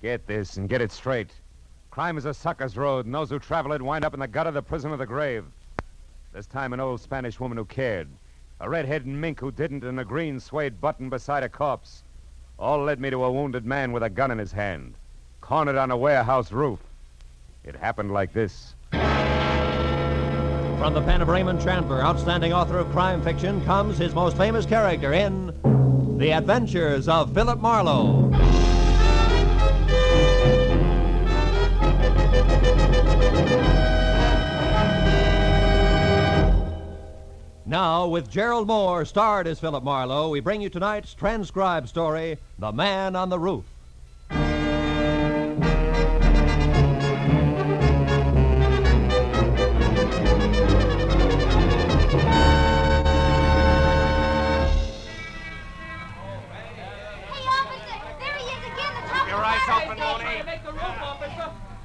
Get this and get it straight. Crime is a sucker's road, and those who travel it wind up in the gutter, the prison, or the grave. This time an old Spanish woman who cared. A red-headed mink who didn't, and a green suede button beside a corpse. All led me to a wounded man with a gun in his hand, cornered on a warehouse roof. It happened like this. From the pen of Raymond Chandler, outstanding author of crime fiction, comes his most famous character in The Adventures of Philip Marlowe. Now, with Gerald Moore, starred as Philip Marlowe, we bring you tonight's transcribed story, The Man on the Roof.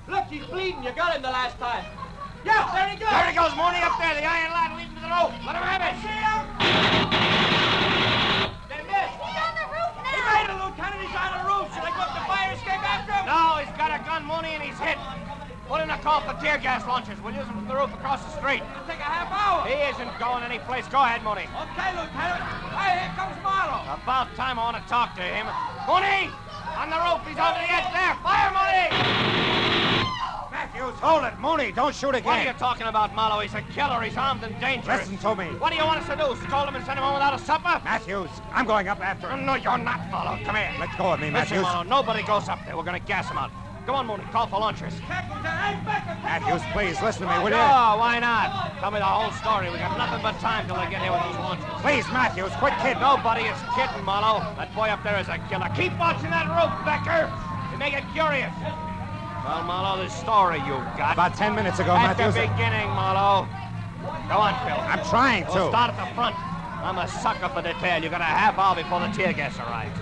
Look, he's bleeding. You got him the last time. Yeah, there he goes. There he goes, Mooney, up there. The iron lad leading to the rope. Let him have it. See him? They missed. He's on the roof now. He made it, Lieutenant. He's on the roof. Should I go up the fire escape after him? No, he's got a gun, Mooney, and he's hit. Put in a call for tear gas launchers. We'll use them from the roof across the street. It'll take a half hour. He isn't going anyplace. Go ahead, Mooney. Okay, Lieutenant. Hey, here comes Marlowe. About time I want to talk to him. Mooney! On the rope. He's on the edge there. Fire, Mooney! Matthews, hold it. Mooney, don't shoot again. What are you talking about, Marlowe? He's a killer. He's armed and dangerous. Listen to me. What do you want us to do? Scold him and send him home without a supper? Matthews, I'm going up after him. No, you're not, Marlowe. Come here. Let go of me, Listen, Matthews. Marlowe, nobody goes up there. We're going to gas him out. Come on, Mooney. Call for launchers. Matthews, please, listen to me, will you? Oh, why not? Tell me the whole story. We got nothing but time till they get here with those launchers. Please, Matthews, quit kidding. Nobody is kidding, Marlowe. That boy up there is a killer. Keep watching that rope, Becker. You make it curious. Well, Marlowe, this story you've got. About 10 minutes ago, At Matthews. the beginning, Marlowe. Go on, Phil. I'm trying to. We'll start at the front. I'm a sucker for detail. You got a half hour before the tear gas arrives.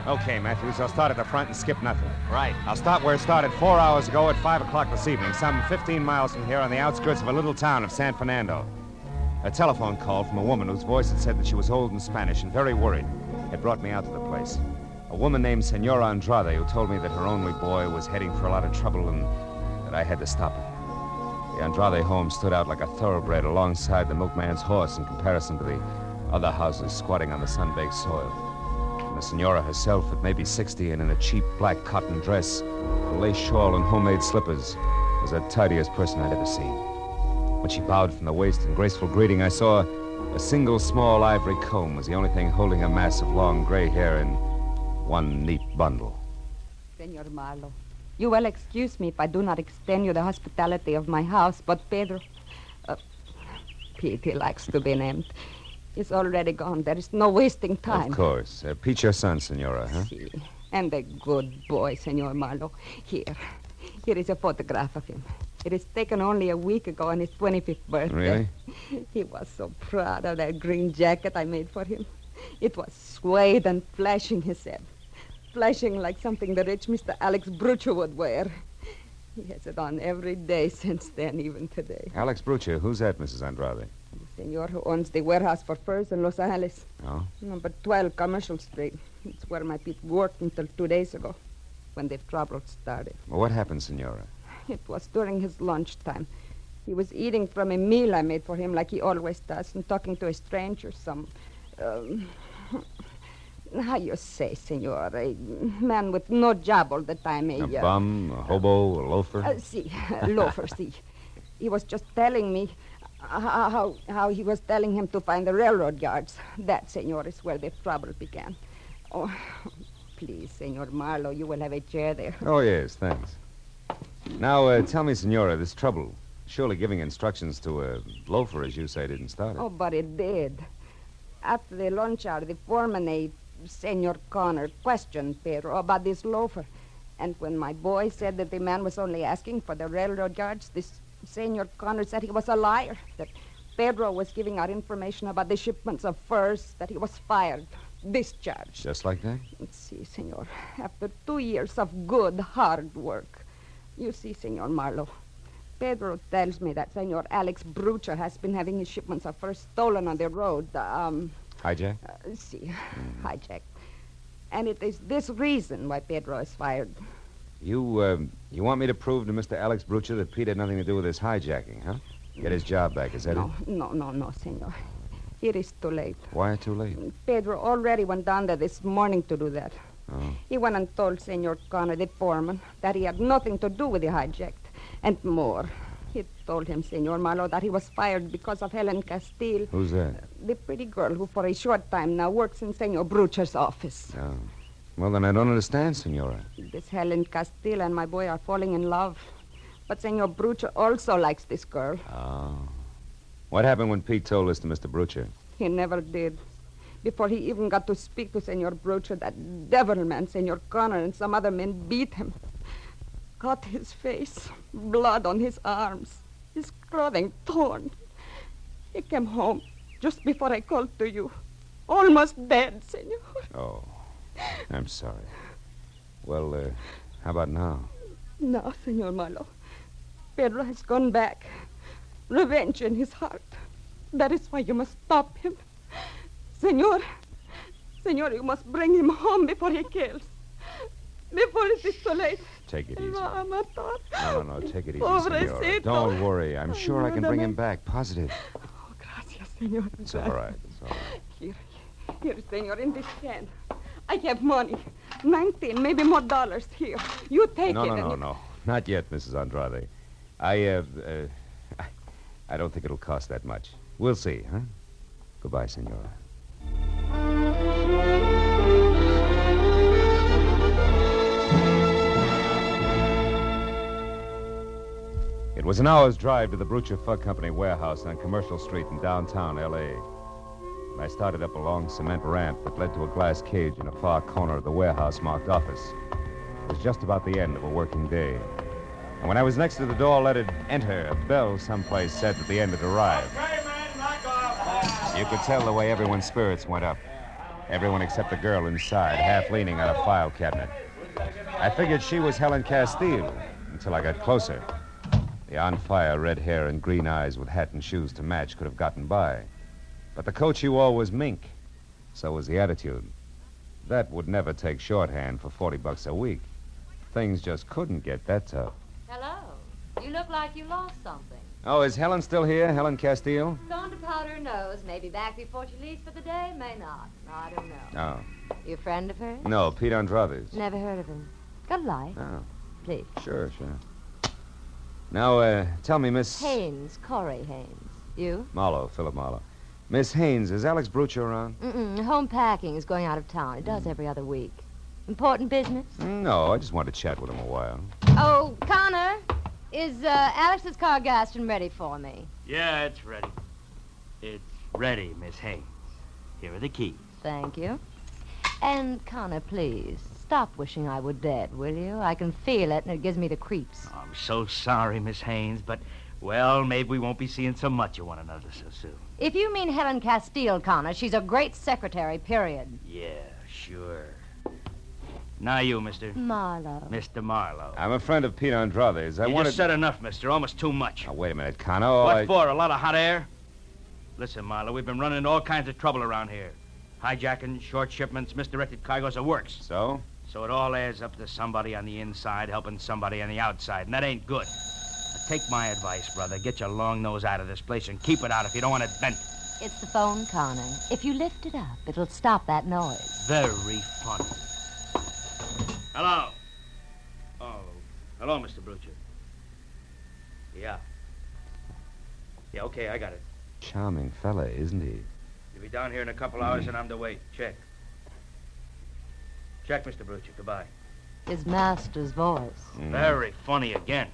Okay, Matthews, I'll start at the front and skip nothing. Right. I'll start where it started 4 hours ago at 5 o'clock this evening, some 15 miles from here on the outskirts of a little town of San Fernando. A telephone call from a woman whose voice had said that she was old and Spanish and very worried had brought me out to the place. A woman named Senora Andrade who told me that her only boy was heading for a lot of trouble and that I had to stop it. The Andrade home stood out like a thoroughbred alongside the milkman's horse in comparison to the other houses squatting on the sun-baked soil. And the senora herself, at maybe 60 and in a cheap black cotton dress, a lace shawl and homemade slippers, was the tidiest person I'd ever seen. When she bowed from the waist in graceful greeting, I saw a single small ivory comb was the only thing holding a mass of long gray hair in one neat bundle. Senor Marlowe, you will excuse me if I do not extend you the hospitality of my house, but Pedro, Pete, he likes to be named, is already gone. There is no wasting time. Of course. Pete, your son, senora, huh? Si. And a good boy, Senor Marlowe. Here is a photograph of him. It is taken only a week ago on his 25th birthday. Really? He was so proud of that green jacket I made for him. It was suede and flashing, he said. Flashing like something the rich Mr. Alex Brucho would wear. He has it on every day since then, even today. Alex Brucha, who's that, Mrs. Andrade? The senor who owns the warehouse for furs in Los Angeles. Oh? Number 12 Commercial Street. It's where my Pete worked until 2 days ago, when the trouble started. Well, what happened, senora? It was during his lunchtime. He was eating from a meal I made for him like he always does and talking to a stranger, some... how you say, senor? A man with no job all the time. A bum, a hobo, a loafer? Si, loafer, si. He was just telling me how he was telling him to find the railroad yards. That, senor, is where the trouble began. Oh, please, Senor Marlowe, you will have a chair there. Oh, yes, thanks. Now, tell me, senora, this trouble, surely giving instructions to a loafer, as you say, didn't start it. Oh, but it did. After the lunch hour, the foreman, Senor Connor, questioned Pedro about this loafer. And when my boy said that the man was only asking for the railroad yards, this Senor Connor said he was a liar, that Pedro was giving out information about the shipments of furs, that he was fired, discharged. Just like that? See, senor, after 2 years of good, hard work. You see, Senor Marlowe, Pedro tells me that Senor Alex Brucha has been having his shipments of furs stolen on the road. Hijack? Hijacked. And it is this reason why Pedro is fired. You want me to prove to Mr. Alex Brucher that Pete had nothing to do with this hijacking, huh? Get his job back, is that it? No, senor. It is too late. Why too late? Pedro already went down there this morning to do that. Oh. He went and told Senor Connor, the foreman, that he had nothing to do with the hijack. And more. He told him, Senor Marlowe, that he was fired because of Helen Castile. Who's that? The pretty girl who for a short time now works in Senor Brucher's office. Oh. Well, then I don't understand, Senora. This Helen Castile and my boy are falling in love. But Senor Brucher also likes this girl. Oh. What happened when Pete told this to Mr. Brucher? He never did. Before he even got to speak to Senor Brucher, that devil man, Senor Connor, and some other men beat him. Cut his face, blood on his arms, his clothing torn. He came home just before I called to you. Almost dead, Senor. Oh. I'm sorry. Well, how about now? No, Senor Marlowe. Pedro has gone back. Revenge in his heart. That is why you must stop him. Senor, you must bring him home before he kills. Before it is too late. Take it easy. No, take it easy, Senora. Don't worry. I'm sure I can bring him back. Positive. Oh, gracias, Senor. It's all right. Here, Senor, in this can. I have money. 19, maybe more dollars. Here. You take it. No. Not yet, Mrs. Andrade. I don't think it'll cost that much. We'll see, huh? Goodbye, Senora. It was an hour's drive to the Brucher Fug Company warehouse on Commercial Street in downtown L.A. I started up a long cement ramp that led to a glass cage in a far corner of the warehouse marked office. It was just about the end of a working day. And when I was next to the door, let it enter, a bell someplace said that the end had arrived. Okay, man, knock off. You could tell the way everyone's spirits went up. Everyone except the girl inside, half leaning on a file cabinet. I figured she was Helen Castile until I got closer. The on-fire red hair and green eyes with hat and shoes to match could have gotten by. But the coat she wore was mink. So was the attitude. That would never take shorthand for $40 a week. Things just couldn't get that tough. Hello. You look like you lost something. Oh, is Helen still here, Helen Castile? Gone to powder her nose. Maybe back before she leaves for the day. May not. I don't know. Oh. You a friend of hers? No, Pete Andrade's. Never heard of him. Got a light? Oh. Please. Sure. Now, tell me, Miss... Haynes. Corey Haynes. You? Marlowe, Philip Marlowe. Miss Haynes, is Alex Brucher around? Home packing is going out of town. It does every other week. Important business? No, I just want to chat with him a while. Oh, Connor, is Alex's car gassed and ready for me? Yeah, it's ready. It's ready, Miss Haynes. Here are the keys. Thank you. And, Connor, please, stop wishing I were dead, will you? I can feel it, and it gives me the creeps. Oh, I'm so sorry, Miss Haynes, but, well, maybe we won't be seeing so much of one another so soon. If you mean Helen Castile, Connor, she's a great secretary, period. Yeah, sure. Now you, Mr. Marlowe. Mr. Marlowe. I'm a friend of Pete Andrade's. You just said enough, mister. Almost too much. Now, wait a minute, Connor. What for? A lot of hot air? Listen, Marlowe, we've been running into all kinds of trouble around here. Hijacking, short shipments, misdirected cargoes, the works. So? So it all adds up to somebody on the inside helping somebody on the outside, and that ain't good. Now, take my advice, brother. Get your long nose out of this place and keep it out if you don't want it bent. It's the phone, Connor. If you lift it up, it'll stop that noise. Very funny. Hello. Oh, hello, Mr. Brucher. Yeah. Yeah, okay, I got it. Charming fella, isn't he? You'll be down here in a couple hours and I'm to wait. Check. Check, Mr. Brucher. Goodbye. His master's voice. Very funny again.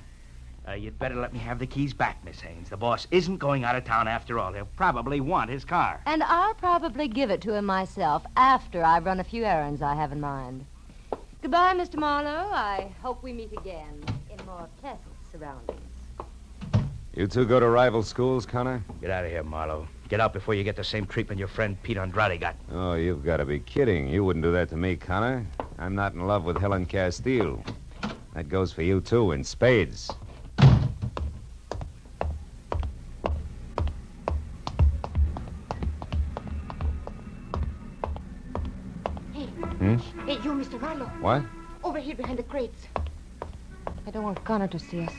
You'd better let me have the keys back, Miss Haynes. The boss isn't going out of town after all. He'll probably want his car. And I'll probably give it to him myself after I've run a few errands I have in mind. Goodbye, Mr. Marlowe. I hope we meet again in more pleasant surroundings. You two go to rival schools, Connor? Get out of here, Marlowe. Get out before you get the same treatment your friend Pete Andrade got. Oh, you've got to be kidding. You wouldn't do that to me, Connor. I'm not in love with Helen Castile. That goes for you, too, in spades. Hey, you, Mr. Marlowe. What? Over here behind the crates. I don't want Connor to see us.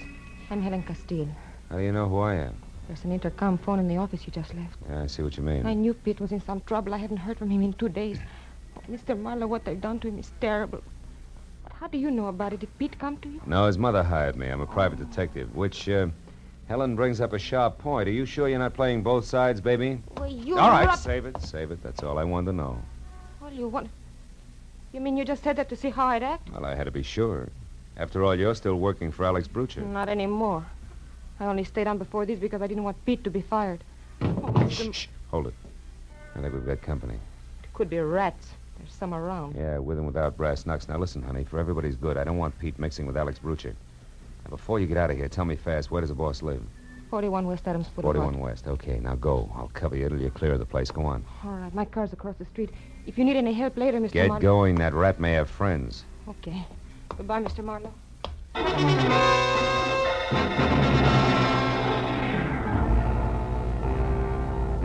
I'm Helen Castile. How do you know who I am? There's an intercom phone in the office you just left. Yeah, I see what you mean. I knew Pete was in some trouble. I hadn't heard from him in 2 days. Oh, Mr. Marlowe, what they've done to him is terrible. But how do you know about it? Did Pete come to you? No, his mother hired me. I'm a private detective, which, Helen brings up a sharp point. Are you sure you're not playing both sides, baby? Well, you... All right, save it. That's all I wanted to know. All you want... You mean you just said that to see how I'd act? Well, I had to be sure. After all, you're still working for Alex Brucher. Not anymore. I only stayed on before this because I didn't want Pete to be fired. Oh, Shh. Hold it. I think we've got company. It could be rats. There's some around. Yeah, with and without brass knucks. Now, listen, honey, for everybody's good, I don't want Pete mixing with Alex Brucher. Now, before you get out of here, tell me fast, where does the boss live? 41 West Adams Boulevard. 41 West. Okay, now go. I'll cover you till you're clear of the place. Go on. All right, my car's across the street. If you need any help later, Mr. Get Marlowe... going. That rat may have friends. Okay. Goodbye, Mr. Marlowe.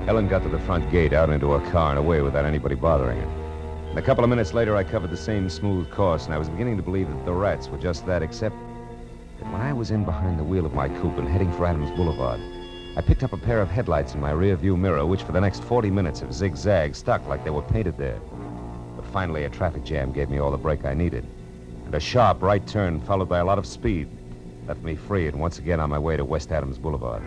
Helen got to the front gate, out into her car, and away without anybody bothering her. And a couple of minutes later, I covered the same smooth course, and I was beginning to believe that the rats were just that, except that when I was in behind the wheel of my coupe and heading for Adams Boulevard, I picked up a pair of headlights in my rear-view mirror, which for the next 40 minutes have zigzagged, stuck like they were painted there. But finally, a traffic jam gave me all the brake I needed. And a sharp right turn, followed by a lot of speed, left me free and once again on my way to West Adams Boulevard.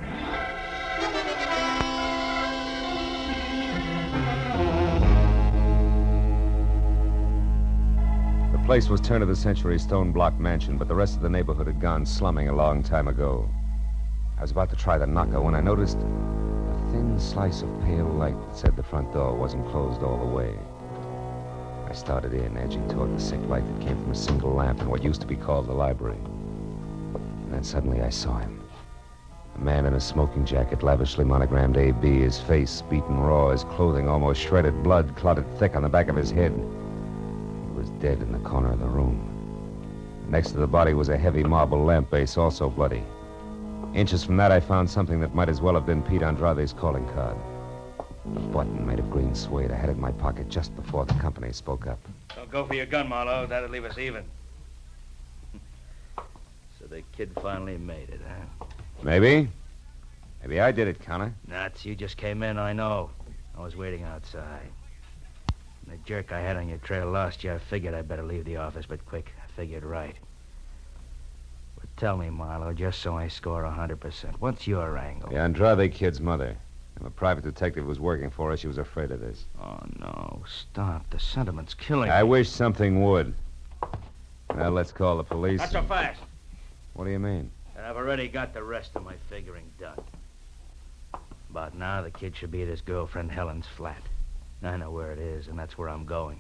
The place was turn-of-the-century stone-block mansion, but the rest of the neighborhood had gone slumming a long time ago. I was about to try the knocker when I noticed a thin slice of pale light that said the front door wasn't closed all the way. I started in, edging toward the sick light that came from a single lamp in what used to be called the library. And then suddenly I saw him. A man in a smoking jacket, lavishly monogrammed A.B., his face beaten raw, his clothing almost shredded, blood clotted thick on the back of his head. He was dead in the corner of the room. Next to the body was a heavy marble lamp base, also bloody. Inches from that, I found something that might as well have been Pete Andrade's calling card. A button made of green suede. I had it in my pocket just before the company spoke up. Don't go for your gun, Marlowe. That'll leave us even. So the kid finally made it, huh? Maybe. Maybe I did it, Connor. Nuts, you just came in, I know. I was waiting outside. When the jerk I had on your trail lost you, I figured I'd better leave the office, but quick. I figured right. But tell me, Marlowe, just so I score 100%, what's your angle? The Andrade kid's mother. I'm a private detective who was working for her. She was afraid of this. Oh, no. Stop. The sentiment's killing I me. wish something would. Well, let's call the police. Not so fast. What do you mean? And I've already got the rest of my figuring done. About now, the kid should be at his girlfriend Helen's flat. I know where it is, and that's where I'm going.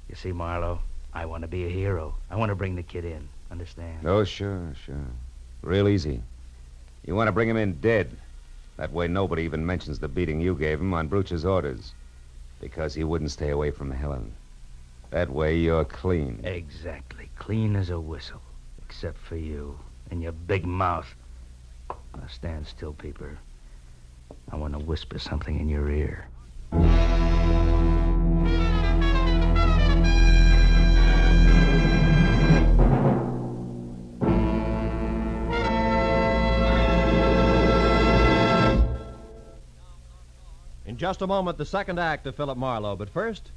You see, Marlowe, I want to be a hero. I want to bring the kid in. Understand? Oh, sure. Real easy. You want to bring him in dead. That way nobody even mentions the beating you gave him on Brucher's orders. Because he wouldn't stay away from Helen. That way you're clean. Exactly. Clean as a whistle. Except for you and your big mouth. Now stand still, Peeper. I want to whisper something in your ear. In just a moment, the second act of Philip Marlowe. But first,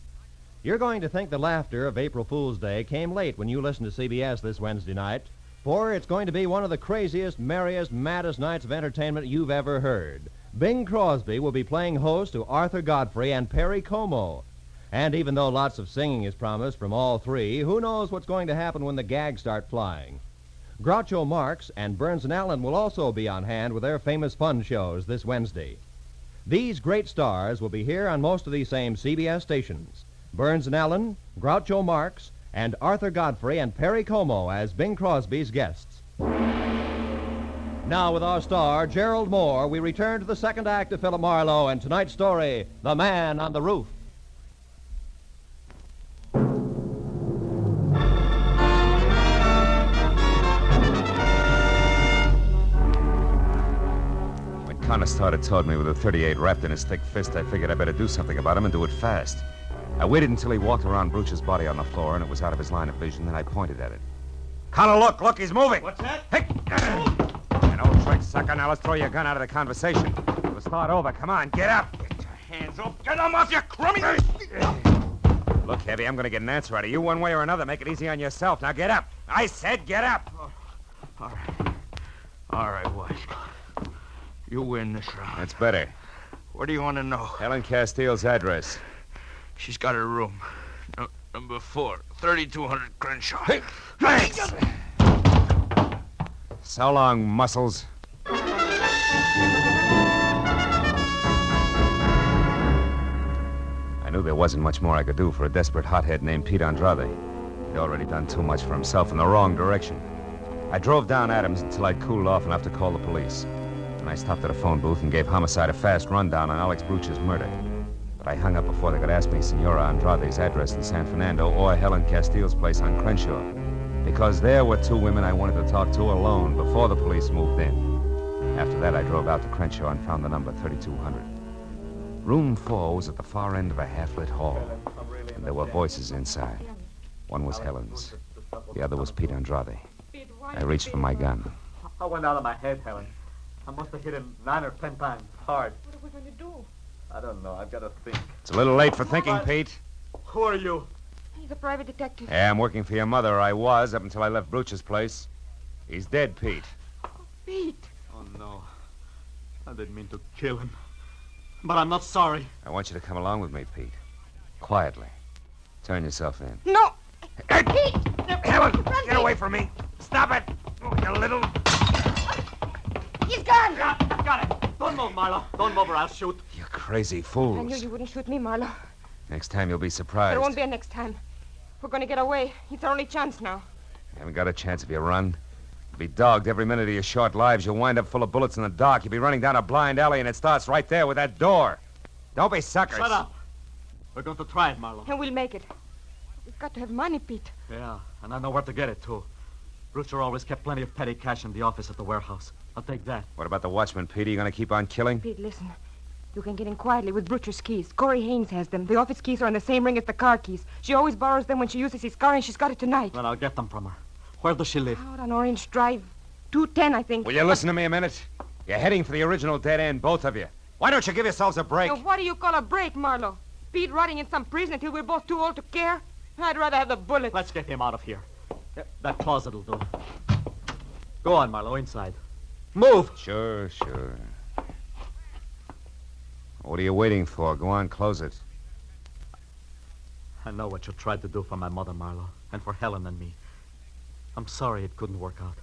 you're going to think the laughter of April Fool's Day came late when you listen to CBS this Wednesday night, for it's going to be one of the craziest, merriest, maddest nights of entertainment you've ever heard. Bing Crosby will be playing host to Arthur Godfrey and Perry Como. And even though lots of singing is promised from all three, who knows what's going to happen when the gags start flying? Groucho Marx and Burns and Allen will also be on hand with their famous fun shows this Wednesday. These great stars will be here on most of these same CBS stations. Burns and Allen, Groucho Marx, and Arthur Godfrey and Perry Como as Bing Crosby's guests. Now, with our star, Gerald Moore, we return to the second act of Philip Marlowe and tonight's story, The Man on the Roof. When Connor started toward me with a .38 wrapped in his thick fist, I figured I better do something about him and do it fast. I waited until he walked around Brucher's body on the floor and it was out of his line of vision, then I pointed at it. Connor, look, he's moving. What's that? Hey! An old trick, sucker. Now let's throw your gun out of the conversation. We'll start over. Come on, get up. Get your hands up. Get them off, you crummy. Look, Heavy, I'm going to get an answer out of you one way or another. Make it easy on yourself. Now get up. I said get up. All right, Wise. You win this round. That's better. What do you want to know? Helen Castile's address. She's got her room. Number 4, 3200 Crenshaw. Hey, thanks. So long, muscles. I knew there wasn't much more I could do for a desperate hothead named Pete Andrade. He'd already done too much for himself in the wrong direction. I drove down Adams until I'd cooled off enough to call the police. And I stopped at a phone booth and gave Homicide a fast rundown on Alex Bruch's murder. But I hung up before they could ask me Senora Andrade's address in San Fernando or Helen Castile's place on Crenshaw. Because there were 2 women I wanted to talk to alone before the police moved in. After that, I drove out to Crenshaw and found the number 3200. Room 4 was at the far end of a half-lit hall, and there were voices inside. One was Helen's. The other was Pete Andrade. I reached for my gun. I went out of my head, Helen. I must have hit him 9 or 10 times, hard. What are we going to do? I don't know. I've got to think. It's a little late for thinking, Pete. Who are you? He's a private detective. Yeah, I'm working for your mother. I was, up until I left Bruch's place. He's dead, Pete. Pete. Oh, no. I didn't mean to kill him. But I'm not sorry. I want you to come along with me, Pete. Quietly. Turn yourself in. No. Pete! Helen, get away from me. Stop it. Oh, you little... He's gone. Got it. Don't move, Marlowe. Don't move or I'll shoot. You crazy fools. I knew you wouldn't shoot me, Marlowe. Next time you'll be surprised. There won't be a next time. We're going to get away. It's our only chance now. You haven't got a chance if you run. You'll be dogged every minute of your short lives. You'll wind up full of bullets in the dark. You'll be running down a blind alley, and it starts right there with that door. Don't be suckers. Shut up. We're going to try it, Marlowe. And we'll make it. We've got to have money, Pete. Yeah, and I know where to get it, too. Brewster always kept plenty of petty cash in the office at the warehouse. I'll take that. What about the watchman, Pete? Are you going to keep on killing? Pete, listen. You can get in quietly with Brewster's keys. Corey Haynes has them. The office keys are on the same ring as the car keys. She always borrows them when she uses his car, and she's got it tonight. Then I'll get them from her. Where does she live? Out on Orange Drive. 210, I think. Will you listen to me a minute? You're heading for the original dead end, both of you. Why don't you give yourselves a break? Now, what do you call a break, Marlowe? Pete rotting in some prison until we're both too old to care? I'd rather have the bullet. Let's get him out of here. That closet will do. Go on, Marlowe, inside. Move! Sure. What are you waiting for? Go on, close it. I know what you tried to do for my mother, Marlowe, and for Helen and me. I'm sorry it couldn't work out.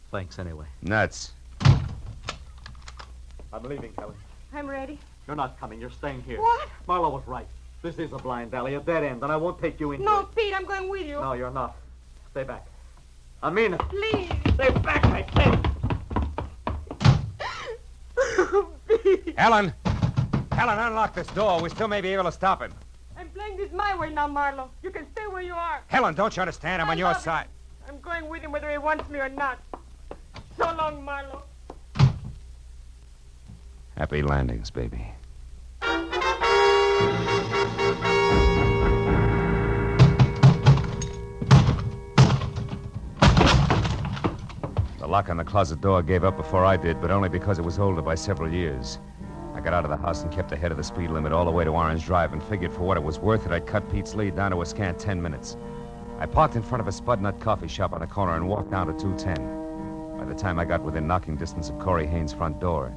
Thanks anyway. Nuts. I'm leaving, Helen. I'm ready. You're not coming. You're staying here. What? Marlowe was right. This is a blind alley, a dead end, and I won't take you into No, it. Pete, I'm going with you. No, you're not. Stay back. I mean it. Please. Stay back, I said. Helen, unlock this door. We still may be able to stop it. I'm playing this my way now, Marlowe. You can stay where you are. Helen, don't you understand? I'm on your side. I'm going with him whether he wants me or not. So long, Marlowe. Happy landings, baby. The lock on the closet door gave up before I did, but only because it was older by several years. I got out of the house and kept ahead of the speed limit all the way to Orange Drive and figured for what it was worth that I'd cut Pete's lead down to a scant 10 minutes. I parked in front of a Spud Nut coffee shop on the corner and walked down to 210. By the time I got within knocking distance of Corey Haynes' front door,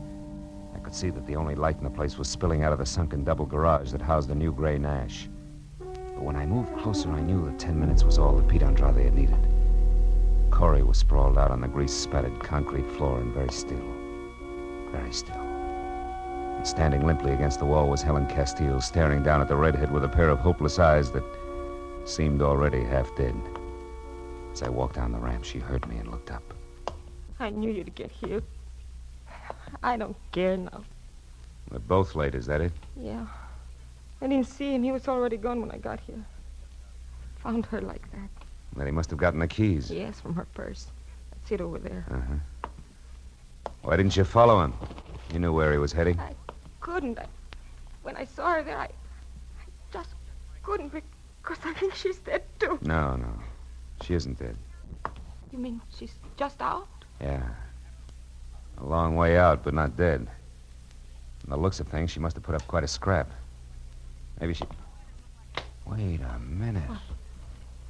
I could see that the only light in the place was spilling out of the sunken double garage that housed the new gray Nash. But when I moved closer, I knew that 10 minutes was all that Pete Andrade had needed. Corey was sprawled out on the grease-spattered concrete floor and very still. Very still. And standing limply against the wall was Helen Castile, staring down at the redhead with a pair of hopeless eyes that seemed already half dead. As I walked down the ramp, she heard me and looked up. I knew you'd get here. I don't care now. We're both late, is that it? Yeah. I didn't see him. He was already gone when I got here. Found her like that. Then he must have gotten the keys. Yes, from her purse. That's it over there. Uh-huh. Why didn't you follow him? You knew where he was heading. I couldn't. When I saw her there, I just couldn't because I think she's dead, too. No. She isn't dead. You mean she's just out? Yeah. A long way out, but not dead. From the looks of things, she must have put up quite a scrap. Maybe she... Wait a minute. What?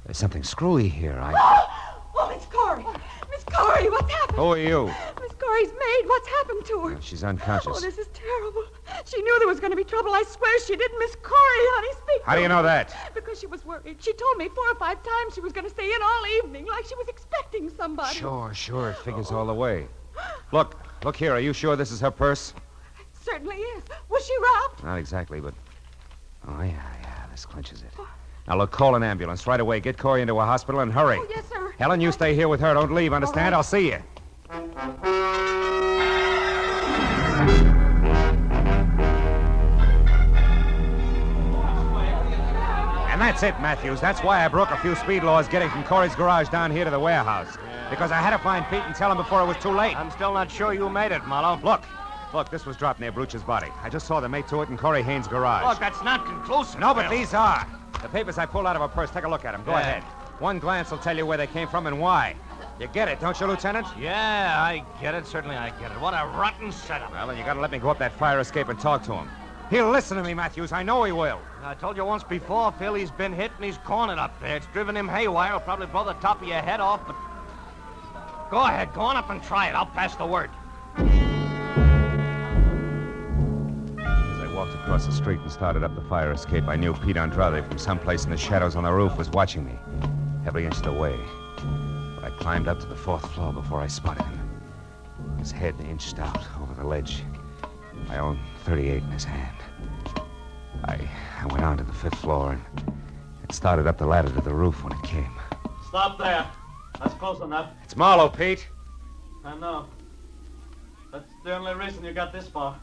There's something screwy here. Oh, Miss Corey! Miss Corey, what's happened? Who are you? Miss Corey's maid. What's happened to her? She's unconscious. Oh, this is terrible. She knew there was going to be trouble. I swear she did. Miss Corey, honey, speak. How do you know that? Because she was worried. She told me 4 or 5 times she was going to stay in all evening, like she was expecting somebody. Sure. It figures all the way. Look here. Are you sure this is her purse? It certainly is. Was she robbed? Not exactly, but... Oh, yeah. This clinches it. Now, look, call an ambulance right away. Get Corey into a hospital and hurry. Oh, yes, sir. Helen, you stay here with her. Don't leave, understand? All right. I'll see you. And that's it, Matthews. That's why I broke a few speed laws getting from Corey's garage down here to the warehouse. Because I had to find Pete and tell him before it was too late. I'm still not sure you made it, Marlowe. Look, this was dropped near Brooch's body. I just saw the mate to it in Corey Haynes' garage. Look, that's not conclusive. No, but Bill. these are. The papers I pulled out of her purse. Take a look at them. Go ahead. One glance will tell you where they came from and why. You get it, don't you, Lieutenant? Yeah, I get it. Certainly I get it. What a rotten setup. Well, then you gotta let me go up that fire escape and talk to him. He'll listen to me, Matthews. I know he will. I told you once before, Phil, he's been hit and he's cornered up there. It's driven him haywire. It'll probably blow the top of your head off, but... Go ahead. Go on up and try it. I'll pass the word. As I walked across the street and started up the fire escape, I knew Pete Andrade from someplace in the shadows on the roof was watching me, every inch of the way. But I climbed up to the 4th floor before I spotted him. His head inched out over the ledge, my own .38 in his hand. I went on to the 5th floor and started up the ladder to the roof when it came. Stop there. That's close enough. It's Marlowe, Pete. I know. That's the only reason you got this far.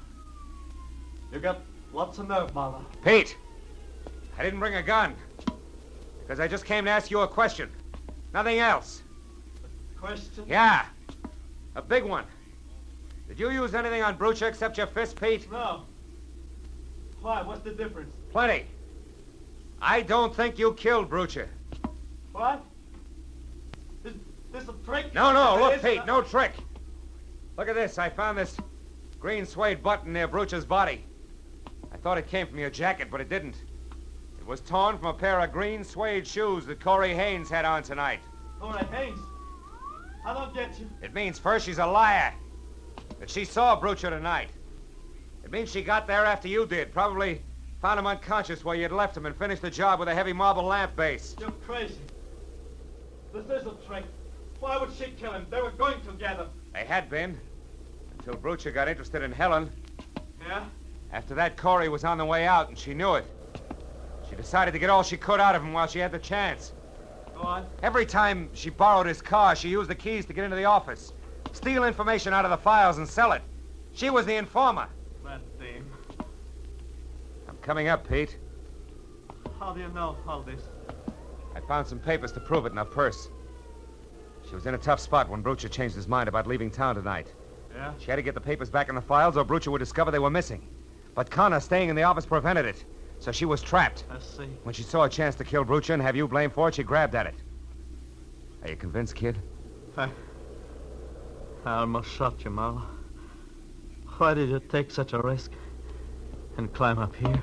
You got lots of nerve, Marlowe. Pete, I didn't bring a gun. Because I just came to ask you a question. Nothing else. Question? Yeah. A big one. Did you use anything on Brucha except your fist, Pete? No. Why? What's the difference? Plenty. I don't think you killed Brucha. What? Is this a trick? No, look, It is Pete, no trick. Look at this. I found this green suede button near Brucha's body. I thought it came from your jacket, but it didn't. It was torn from a pair of green suede shoes that Corey Haynes had on tonight. Corey Haynes? I don't get you. It means first she's a liar. That she saw Brucha tonight. It means she got there after you did. Probably found him unconscious where you'd left him and finished the job with a heavy marble lamp base. You're crazy. This is a trick. Why would she kill him? They were going together. They had been. Until Brucha got interested in Helen. Yeah? After that, Corey was on the way out, and she knew it. She decided to get all she could out of him while she had the chance. Go on. Every time she borrowed his car, she used the keys to get into the office, steal information out of the files, and sell it. She was the informer. That thing. I'm coming up, Pete. How do you know all this? I found some papers to prove it in her purse. She was in a tough spot when Brucha changed his mind about leaving town tonight. Yeah? She had to get the papers back in the files or Brucha would discover they were missing. But Connor staying in the office prevented it, so she was trapped. I see. When she saw a chance to kill Brucha and have you blamed for it, she grabbed at it. Are you convinced, kid? I almost shot you, Marlowe. Why did you take such a risk and climb up here?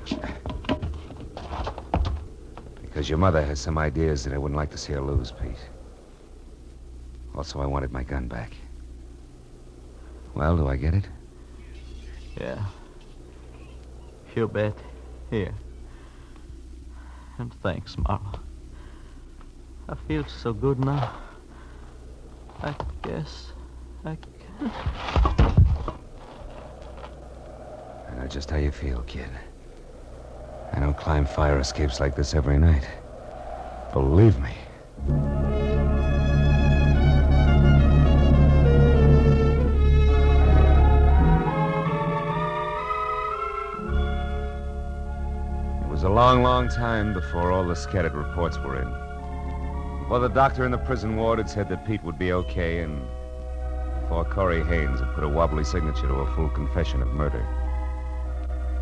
Because your mother has some ideas that I wouldn't like to see her lose, Pete. Also, I wanted my gun back. Well, do I get it? Yeah. You bet. Here. And thanks, Marlowe. I feel so good now. I guess I can. I know just how you feel, kid. I don't climb fire escapes like this every night. Believe me. It was a long, long time before all the scattered reports were in. Before the doctor in the prison ward had said that Pete would be okay, and before Corey Haynes had put a wobbly signature to a full confession of murder.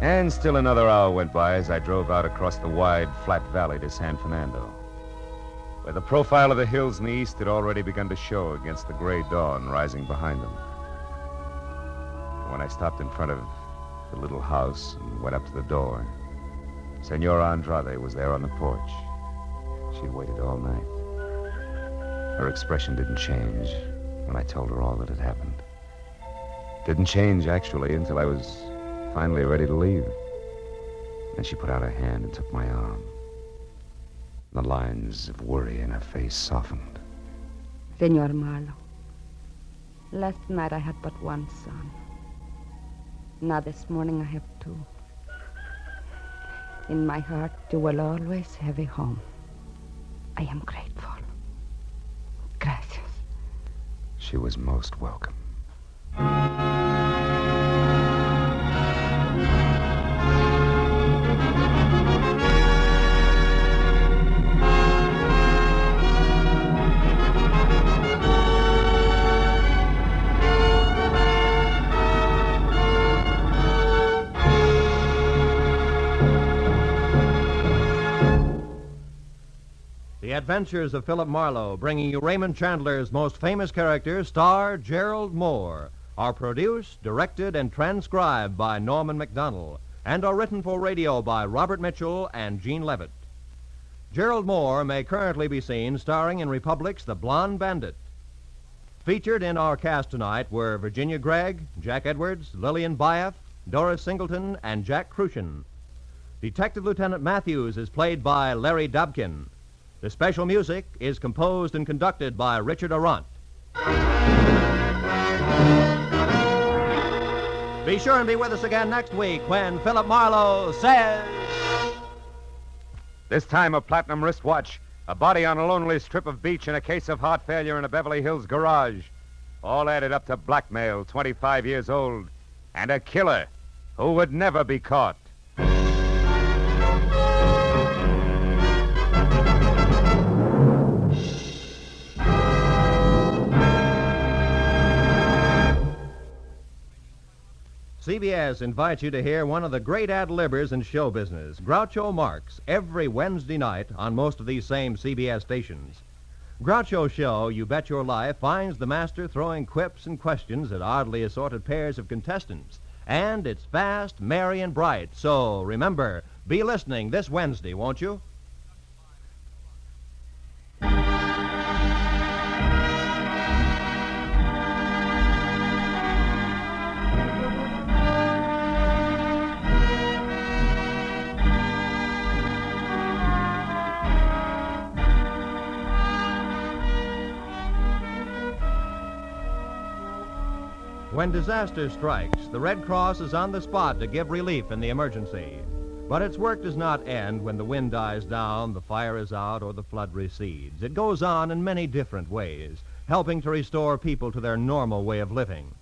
And still another hour went by as I drove out across the wide, flat valley to San Fernando. where the profile of the hills in the east had already begun to show against the gray dawn rising behind them. When I stopped in front of the little house and went up to the door, Senora Andrade was there on the porch. She'd waited all night. Her expression didn't change when I told her all that had happened. Didn't change, actually, until I was finally ready to leave. Then she put out her hand and took my arm. The lines of worry in her face softened. Senor Marlowe, last night I had but one son. Now this morning I have two. In my heart, you will always have a home. I am grateful. Gracias. She was most welcome. The Adventures of Philip Marlowe, bringing you Raymond Chandler's most famous character, star Gerald Moore, are produced, directed, and transcribed by Norman MacDonald, and are written for radio by Robert Mitchell and Gene Levitt. Gerald Moore may currently be seen starring in Republic's The Blonde Bandit. Featured in our cast tonight were Virginia Gregg, Jack Edwards, Lillian Byaff, Doris Singleton, and Jack Crucian. Detective Lieutenant Matthews is played by Larry Dobkin. The special music is composed and conducted by Richard Arant. Be sure and be with us again next week when Philip Marlowe says... This time a platinum wristwatch, a body on a lonely strip of beach, and a case of heart failure in a Beverly Hills garage. All added up to blackmail, 25 years old, and a killer who would never be caught. CBS invites you to hear one of the great ad-libbers in show business, Groucho Marx, every Wednesday night on most of these same CBS stations. Groucho's show, You Bet Your Life, finds the master throwing quips and questions at oddly assorted pairs of contestants. And it's fast, merry, and bright. So, remember, be listening this Wednesday, won't you? When disaster strikes, the Red Cross is on the spot to give relief in the emergency. But its work does not end when the wind dies down, the fire is out, or the flood recedes. It goes on in many different ways, helping to restore people to their normal way of living.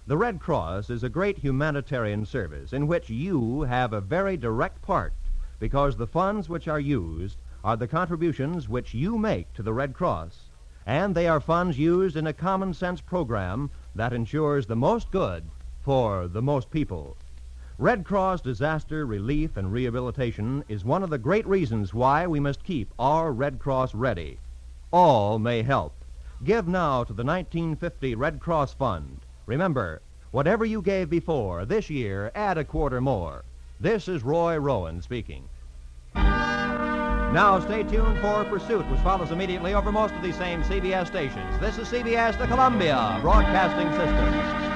The Red Cross is a great humanitarian service in which you have a very direct part, because the funds which are used are the contributions which you make to the Red Cross, and they are funds used in a common-sense program that ensures the most good for the most people. Red Cross disaster relief and rehabilitation is one of the great reasons why we must keep our Red Cross ready. All may help. Give now to the 1950 Red Cross Fund. Remember, whatever you gave before, this year, add a quarter more. This is Roy Rowan speaking. Now stay tuned for Pursuit, which follows immediately over most of these same CBS stations. This is CBS, the Columbia Broadcasting System.